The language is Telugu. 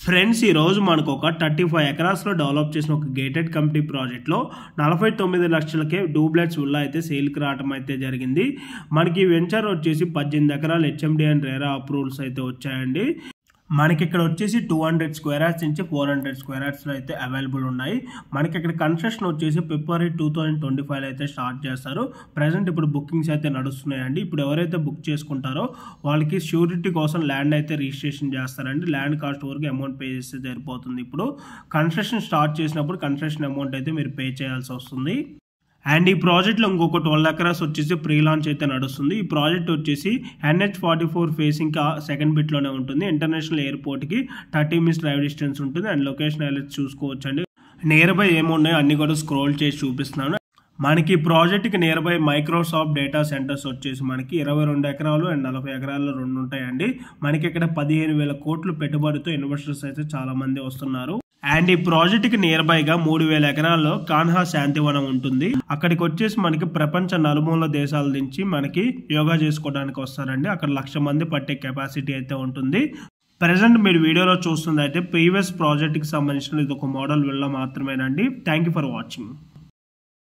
ఫ్రెండ్స్, ఈరోజు మనకు ఒక 35 ఎకరాస్లో డెవలప్ చేసిన ఒక గేటెడ్ కమిటీ ప్రాజెక్ట్లో 49 లక్షలకే డూప్లెక్స్ విల్లా అయితే సేల్కి రావడం అయితే జరిగింది. మనకి వెంచర్ వచ్చేసి 18 ఎకరాలు హెచ్ఎండి అండ్ రేరా అప్రూవల్స్ అయితే వచ్చాయండి. మనకి ఇక్కడ వచ్చేసి 200 స్క్వేర్ యార్డ్స్ నుంచి 400 స్క్వేర్ యార్డ్స్లో అయితే అవైలబుల్ ఉన్నాయి. మనకి ఇక్కడ కన్స్ట్రక్షన్ వచ్చేసి ఫిబ్రవరి 2025 అయితే స్టార్ట్ చేస్తారు. ప్రజెంట్ ఇప్పుడు బుకింగ్స్ అయితే నడుస్తున్నాయండి. ఇప్పుడు ఎవరైతే బుక్ చేసుకుంటారో వాళ్ళకి ష్యూరిటీ కోసం ల్యాండ్ అయితే రిజిస్ట్రేషన్ చేస్తారండి. ల్యాండ్ కాస్ట్ వరకు అమౌంట్ పే చేస్తే సరిపోతుంది. ఇప్పుడు కన్స్ట్రక్షన్ స్టార్ట్ చేసినప్పుడు కన్స్ట్రక్షన్ అమౌంట్ అయితే మీరు పే చేయాల్సి వస్తుంది. అండ్ ఈ ప్రాజెక్ట్లో ఇంకొక 12 ఎకరాస్ వచ్చేసి ప్రీ లాంచ్ అయితే నడుస్తుంది. ఈ ప్రాజెక్ట్ వచ్చేసి NH44 ఫేసింగ్ సెకండ్ బిట్లోనే ఉంటుంది. ఇంటర్నేషనల్ ఎయిర్పోర్ట్కి 30 minutes డ్రైవ్ డిస్టెన్స్ ఉంటుంది. అండ్ లొకేషన్ హైలైట్స్ చూసుకోవచ్చు అండి. నియర్ బై ఏమున్నాయో అన్ని కూడా స్క్రోల్ చేసి చూపిస్తున్నాను. మనకి ప్రాజెక్ట్కి near by Microsoft data centres వచ్చేసి మనకి 22 ఎకరాలు అండ్ 40 ఎకరాల్లో 2 ఉంటాయండి. మనకి ఇక్కడ 15,000 కోట్లు పెట్టుబడితో ఇన్వెస్టర్స్ అయితే చాలా మంది వస్తున్నారు. అండ్ ఈ ప్రాజెక్ట్కి నియర్ బైగా 3,000 ఎకరాల్లో కాన్హా శాంతివనం ఉంటుంది. అక్కడికి వచ్చేసి మనకి ప్రపంచ నలుమూల దేశాల నుంచి మనకి యోగా చేసుకోవడానికి వస్తారండి. అక్కడ 1,00,000 మంది పట్టే కెపాసిటీ అయితే ఉంటుంది. ప్రెసెంట్ మీరు వీడియోలో చూస్తుంది అయితే ప్రీవియస్ ప్రాజెక్ట్కి సంబంధించిన ఇది ఒక మోడల్ విల్లా మాత్రమేనండి. Thank you for watching.